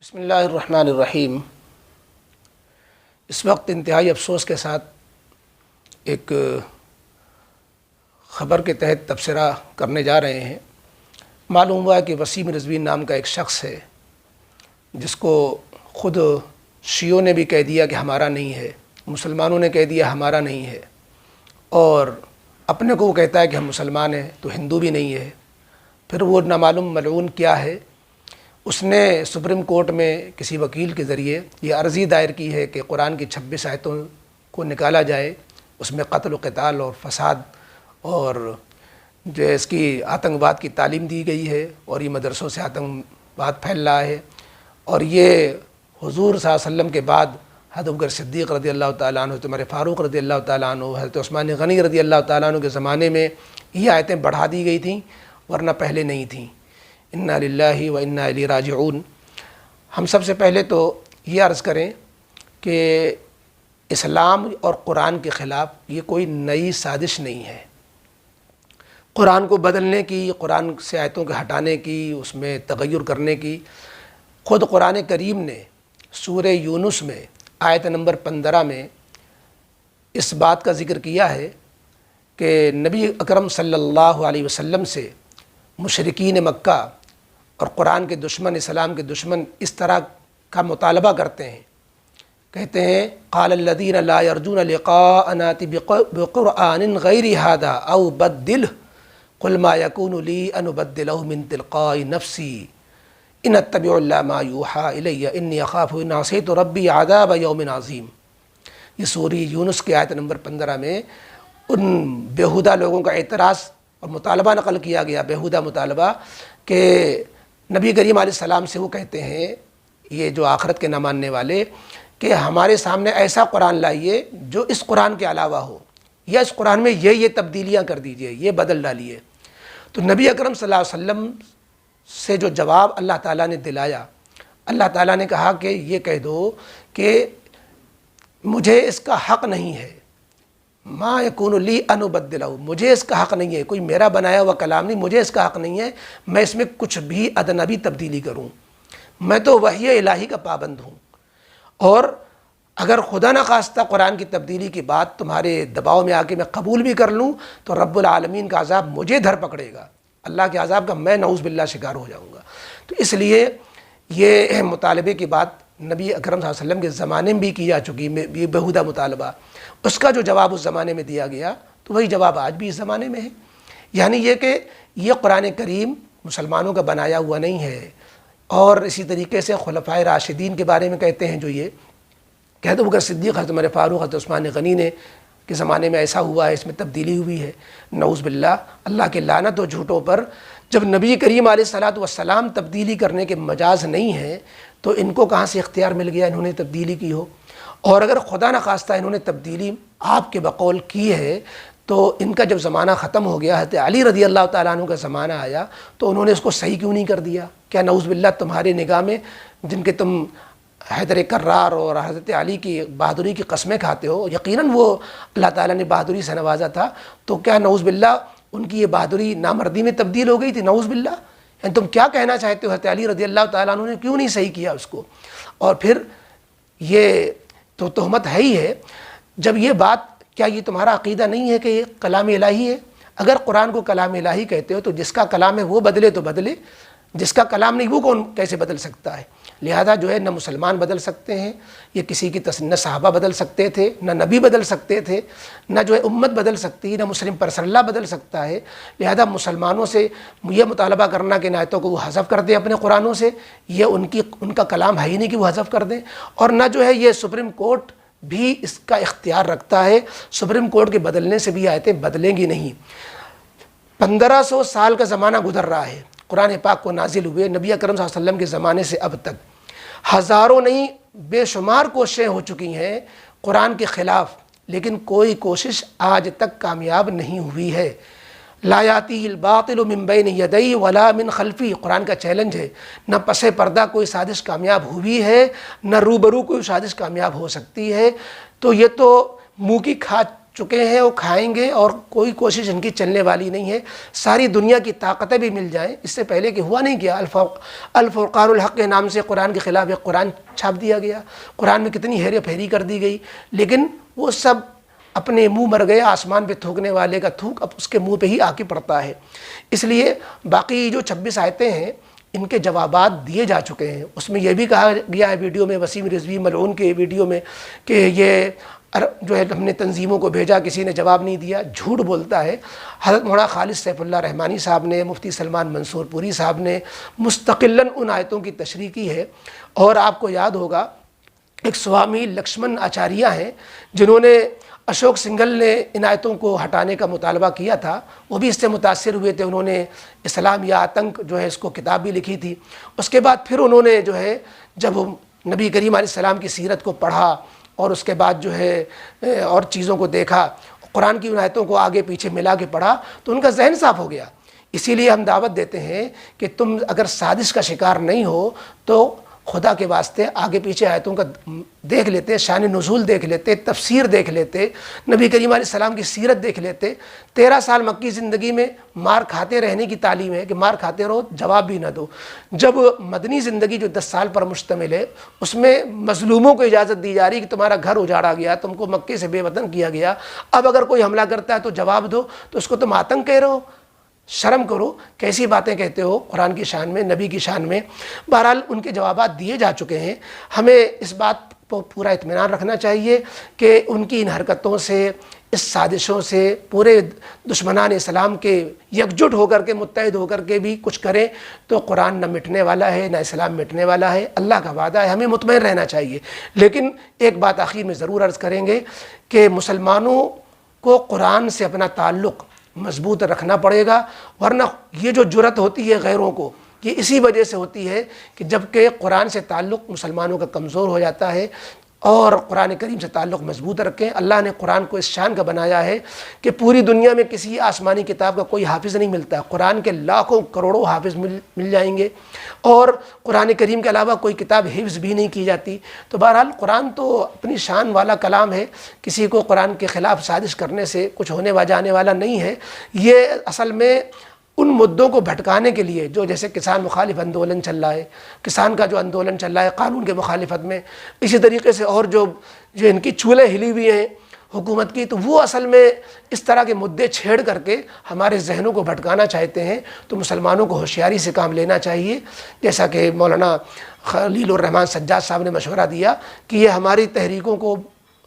بسم اللہ الرحمن الرحیم۔ اس وقت انتہائی افسوس کے ساتھ ایک خبر کے تحت تبصرہ کرنے جا رہے ہیں۔ معلوم ہوا کہ وسیم رضوین نام کا ایک شخص ہے جس کو خود شیعوں نے بھی کہہ دیا کہ ہمارا نہیں ہے، مسلمانوں نے کہہ دیا ہمارا نہیں ہے، اور اپنے کو وہ کہتا ہے کہ ہم مسلمان ہیں تو ہندو بھی نہیں ہے۔ پھر وہ نامعلوم ملعون کیا ہے، اس نے سپریم کورٹ میں کسی وکیل کے ذریعے یہ عرضی دائر کی ہے کہ قرآن کی 26 آیتوں کو نکالا جائے، اس میں قتل و قتال اور فساد اور جو اس کی آتنکواد کی تعلیم دی گئی ہے، اور یہ مدرسوں سے آتنکواد پھیل رہا ہے، اور یہ حضور صلی اللہ علیہ وسلم کے بعد حضرت ابوبکر صدیق رضی اللہ تعالیٰ عنہ، حضرت عمر فاروق رضی اللہ تعالیٰ عنہ، حضرت عثمان غنی رضی اللہ تعالیٰ عنہ کے زمانے میں یہ آیتیں بڑھا دی گئی تھیں، ورنہ پہلے نہیں تھیں۔ انا للہ و انا الیہ راجعون۔ ہم سب سے پہلے تو یہ عرض کریں کہ اسلام اور قرآن کے خلاف یہ کوئی نئی سازش نہیں ہے۔ قرآن کو بدلنے کی، قرآن سے آیتوں کے ہٹانے کی، اس میں تغیر کرنے کی، خود قرآن کریم نے سورہ یونس میں آیت نمبر 15 میں اس بات کا ذکر کیا ہے کہ نبی اکرم صلی اللہ علیہ وسلم سے مشرکین مکہ اور قرآن کے دشمن، اسلام کے دشمن اس طرح کا مطالبہ کرتے ہیں، کہتے ہیں قال الذین لا یرجون لقاءنا ائت بقرآن غیر ھذا او بدلہ قل ما یکون لی ان ابدلہ من تلقاء نفسی ان اتبع الا ما یوحی الی انی اخاف ان عصیت ربی عذاب یوم عظیم۔ یہ سورہ یونس کی آیت نمبر 15 میں ان بیہودہ لوگوں کا اعتراض اور مطالبہ نقل کیا گیا، بیہودہ مطالبہ، کہ نبی کریم علیہ السلام سے وہ کہتے ہیں، یہ جو آخرت کے نہ ماننے والے، کہ ہمارے سامنے ایسا قرآن لائیے جو اس قرآن کے علاوہ ہو، یا اس قرآن میں یہ تبدیلیاں کر دیجئے، یہ بدل ڈالیے۔ تو نبی اکرم صلی اللہ علیہ وسلم سے جو جواب اللہ تعالیٰ نے دلایا، اللہ تعالیٰ نے کہا کہ یہ کہہ دو کہ مجھے اس کا حق نہیں ہے، ما یکون لی ان ابدلہ، مجھے اس کا حق نہیں ہے، کوئی میرا بنایا ہوا کلام نہیں، مجھے اس کا حق نہیں ہے میں اس میں کچھ بھی ادنیٰ بھی تبدیلی کروں، میں تو وحی الہی کا پابند ہوں، اور اگر خدا نخواستہ قرآن کی تبدیلی کی بات تمہارے دباؤ میں آ کے میں قبول بھی کر لوں تو رب العالمین کا عذاب مجھے دھر پکڑے گا، اللہ کے عذاب کا میں نعوذ باللہ شکار ہو جاؤں گا۔ تو اس لیے یہ مطالبے کی بات نبی اکرم صلی اللہ علیہ وسلم کے زمانے میں بھی کی جا چکی، یہ بیہودہ مطالبہ، اس کا جو جواب اس زمانے میں دیا گیا تو وہی جواب آج بھی اس زمانے میں ہے، یعنی یہ کہ یہ قرآن کریم مسلمانوں کا بنایا ہوا نہیں ہے۔ اور اسی طریقے سے خلفائے راشدین کے بارے میں کہتے ہیں جو یہ کہ حضرت ابوبکر صدیق، حضرت عمر فاروق، حضرت عثمان غنی نے کے زمانے میں ایسا ہوا ہے، اس میں تبدیلی ہوئی ہے، نعوذ باللہ، اللہ کے لعنت و جھوٹوں پر۔ جب نبی کریم علیہ الصلاۃ والسلام تبدیلی کرنے کے مجاز نہیں ہیں تو ان کو کہاں سے اختیار مل گیا انہوں نے تبدیلی کی ہو؟ اور اگر خدا نخواستہ انہوں نے تبدیلی آپ کے بقول کی ہے تو ان کا جب زمانہ ختم ہو گیا، حضرت علی رضی اللہ تعالیٰ عنہ کا زمانہ آیا تو انہوں نے اس کو صحیح کیوں نہیں کر دیا؟ کیا نعوذ باللہ تمہارے نگاہ میں جن کے تم حیدر کرار اور حضرت علی کی بہادری کی قسمیں کھاتے ہو، یقیناً وہ اللہ تعالیٰ نے بہادری سے نوازا تھا، تو کیا نعوذ باللہ ان کی یہ بہادری نامردی میں تبدیل ہو گئی تھی؟ نعوذ باللہ، یعنی تم کیا کہنا چاہتے ہو؟ حضرت علی رضی اللہ تعالیٰ عنہ نے کیوں نہیں صحیح کیا اس کو؟ اور پھر یہ تو تہمت ہے ہی ہے۔ جب یہ بات، کیا یہ تمہارا عقیدہ نہیں ہے کہ یہ کلام الہی ہے؟ اگر قرآن کو کلام الہی کہتے ہو تو جس کا کلام ہے وہ بدلے تو بدلے، جس کا کلام نہیں وہ کون کیسے بدل سکتا ہے؟ لہذا جو ہے نہ مسلمان بدل سکتے ہیں، یہ کسی کی نہ صحابہ بدل سکتے تھے، نہ نبی بدل سکتے تھے، نہ جو ہے امت بدل سکتی ہے، نہ مسلم پرسن اللہ بدل سکتا ہے۔ لہذا مسلمانوں سے یہ مطالبہ کرنا کہ ان آیتوں کو وہ حذف کر دیں اپنے قرآنوں سے، یہ ان کا کلام ہے ہی نہیں کہ وہ حذف کر دیں۔ اور نہ جو ہے یہ سپریم کورٹ بھی اس کا اختیار رکھتا ہے، سپریم کورٹ کے بدلنے سے بھی آیتیں بدلیں گی نہیں۔ 1500 سال کا زمانہ گزر رہا ہے قرآن پاک کو نازل ہوئے، نبی اکرم صلی اللہ علیہ وسلم کے زمانے سے اب تک ہزاروں نہیں بے شمار کوششیں ہو چکی ہیں قرآن کے خلاف، لیکن کوئی کوشش آج تک کامیاب نہیں ہوئی ہے۔ لا یاتی الباطل من بین یدیہ ولا من خلفی، قرآن کا چیلنج ہے، نہ پس پردہ کوئی سازش کامیاب ہوئی ہے، نہ روبرو کوئی سازش کامیاب ہو سکتی ہے۔ تو یہ تو منہ کی کھا چکے ہیں وہ کھائیں گے، اور کوئی کوشش ان کی چلنے والی نہیں ہے۔ ساری دنیا کی طاقتیں بھی مل جائیں، اس سے پہلے کہ ہوا نہیں کیا، الفرقان الحق کے نام سے قرآن کے خلاف ایک قرآن چھاپ دیا گیا، قرآن میں کتنی ہیرے پھیری کر دی گئی، لیکن وہ سب اپنے منہ مر گیا۔ آسمان پہ تھوکنے والے کا تھوک اب اس کے منہ پہ ہی آ کے پڑتا ہے۔ اس لیے باقی جو 26 آیتیں ہیں ان کے جوابات دیے جا چکے ہیں۔ اس میں یہ بھی کہا گیا ہے ویڈیو میں، وسیم رضوی ملعون کے ویڈیو میں، کہ یہ جو ہے ہم نے تنظیموں کو بھیجا، کسی نے جواب نہیں دیا، جھوٹ بولتا ہے۔ حضرت مولانا خالد سیف اللہ رحمانی صاحب نے، مفتی سلمان منصور پوری صاحب نے مستقلاً ان آیتوں کی تشریح کی ہے۔ اور آپ کو یاد ہوگا ایک سوامی لکشمن آچاریہ ہیں جنہوں نے اشوک سنگھل نے ان آیتوں کو ہٹانے کا مطالبہ کیا تھا، وہ بھی اس سے متاثر ہوئے تھے، انہوں نے اسلام یا آتنک جو ہے اس کو کتاب بھی لکھی تھی۔ اس کے بعد پھر انہوں نے جو ہے جب نبی کریم علیہ السلام کی سیرت کو پڑھا اور اس کے بعد جو ہے اور چیزوں کو دیکھا، قرآن کی ان آیتوں کو آگے پیچھے ملا کے پڑھا، تو ان کا ذہن صاف ہو گیا۔ اسی لیے ہم دعوت دیتے ہیں کہ تم اگر سازش کا شکار نہیں ہو تو خدا کے واسطے آگے پیچھے آیتوں کا دیکھ لیتے، شان نزول دیکھ لیتے، تفسیر دیکھ لیتے، نبی کریم علیہ السلام کی سیرت دیکھ لیتے۔ 13 سال مکی زندگی میں مار کھاتے رہنے کی تعلیم ہے کہ مار کھاتے رہو، جواب بھی نہ دو۔ جب مدنی زندگی جو 10 سال پر مشتمل ہے، اس میں مظلوموں کو اجازت دی جا رہی کہ تمہارا گھر اجاڑا گیا، تم کو مکے سے بے وطن کیا گیا، اب اگر کوئی حملہ کرتا ہے تو جواب دو، تو اس کو تم آتنک کہہ رہے ہو؟ شرم کرو، کیسی باتیں کہتے ہو قرآن کی شان میں، نبی کی شان میں۔ بہرحال ان کے جوابات دیے جا چکے ہیں۔ ہمیں اس بات کو پورا اطمینان رکھنا چاہیے کہ ان کی ان حرکتوں سے، اس سازشوں سے پورے دشمنان اسلام کے یکجٹ ہو کر کے، متحد ہو کر کے بھی کچھ کریں تو قرآن نہ مٹنے والا ہے، نہ اسلام مٹنے والا ہے۔ اللہ کا وعدہ ہے، ہمیں مطمئن رہنا چاہیے۔ لیکن ایک بات آخر میں ضرور عرض کریں گے کہ مسلمانوں کو قرآن سے اپنا تعلق مضبوط رکھنا پڑے گا، ورنہ یہ جو جرأت ہوتی ہے غیروں کو، یہ اسی وجہ سے ہوتی ہے کہ جب کہ قرآن سے تعلق مسلمانوں کا کمزور ہو جاتا ہے، اور قرآن کریم سے تعلق مضبوط رکھیں۔ اللہ نے قرآن کو اس شان کا بنایا ہے کہ پوری دنیا میں کسی آسمانی کتاب کا کوئی حافظ نہیں ملتا، قرآن کے لاکھوں کروڑوں حافظ مل جائیں گے، اور قرآن کریم کے علاوہ کوئی کتاب حفظ بھی نہیں کی جاتی۔ تو بہرحال قرآن تو اپنی شان والا کلام ہے، کسی کو قرآن کے خلاف سازش کرنے سے کچھ ہونے جانے والا نہیں ہے۔ یہ اصل میں ان مدعوں کو بھٹکانے کے لیے جو جیسے کسان مخالف آندولن چل رہا ہے، کسان کا جو آندولن چل رہا ہے قانون کے مخالفت میں، اسی طریقے سے اور جو ان کی چولیں ہلی ہوئی ہیں حکومت کی، تو وہ اصل میں اس طرح کے مدعے چھیڑ کر کے ہمارے ذہنوں کو بھٹکانا چاہتے ہیں۔ تو مسلمانوں کو ہوشیاری سے کام لینا چاہیے، جیسا کہ مولانا خلیل الرحمن سجاد صاحب نے مشورہ دیا کہ یہ ہماری تحریکوں کو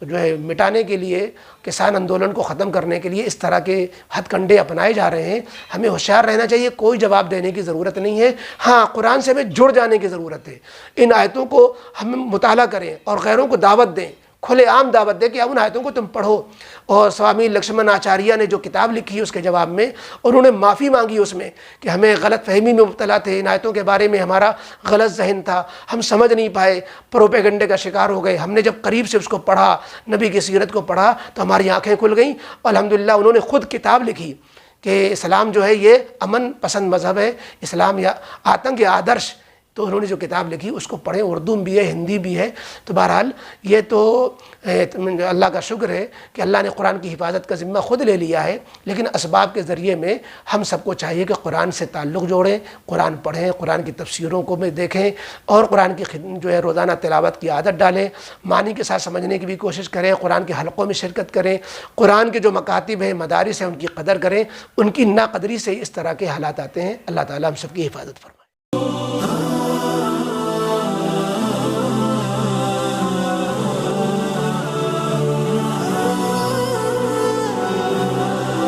جو ہے مٹانے کے لیے، کسان آندولن کو ختم کرنے کے لیے اس طرح کے ہتھ کنڈے اپنائے جا رہے ہیں۔ ہمیں ہوشیار رہنا چاہیے، کوئی جواب دینے کی ضرورت نہیں ہے۔ ہاں، قرآن سے ہمیں جڑ جانے کی ضرورت ہے، ان آیتوں کو ہم مطالعہ کریں اور غیروں کو دعوت دیں، کھلے عام دعوت دیں کہ ان آیتوں کو تم پڑھو۔ اور سوامی لکشمن آچاریہ نے جو کتاب لکھی ہے اس کے جواب میں انہوں نے معافی مانگی اس میں کہ ہمیں غلط فہمی میں مبتلا تھے، ان آیتوں کے بارے میں ہمارا غلط ذہن تھا، ہم سمجھ نہیں پائے، پروپیگنڈے کا شکار ہو گئے۔ ہم نے جب قریب سے اس کو پڑھا، نبی کی سیرت کو پڑھا، تو ہماری آنکھیں کھل گئیں۔ الحمدللہ انہوں نے خود کتاب لکھی کہ اسلام جو ہے یہ امن پسند مذہب ہے، اسلام یا آتنک یا آدرش۔ تو انہوں نے جو کتاب لکھی اس کو پڑھیں، اردو بھی ہے، ہندی بھی ہے۔ تو بہرحال یہ تو اللہ کا شکر ہے کہ اللہ نے قرآن کی حفاظت کا ذمہ خود لے لیا ہے، لیکن اسباب کے ذریعے میں ہم سب کو چاہیے کہ قرآن سے تعلق جوڑیں، قرآن پڑھیں، قرآن کی تفسیروں کو بھی دیکھیں، اور قرآن کی جو ہے روزانہ تلاوت کی عادت ڈالیں، معنی کے ساتھ سمجھنے کی بھی کوشش کریں، قرآن کے حلقوں میں شرکت کریں، قرآن کے جو مکاتب ہیں، مدارس ہیں، ان کی قدر کریں۔ ان کی ناقدری سے اس طرح کے حالات آتے ہیں۔ اللہ تعالیٰ ہم سب کی حفاظت فرمائے۔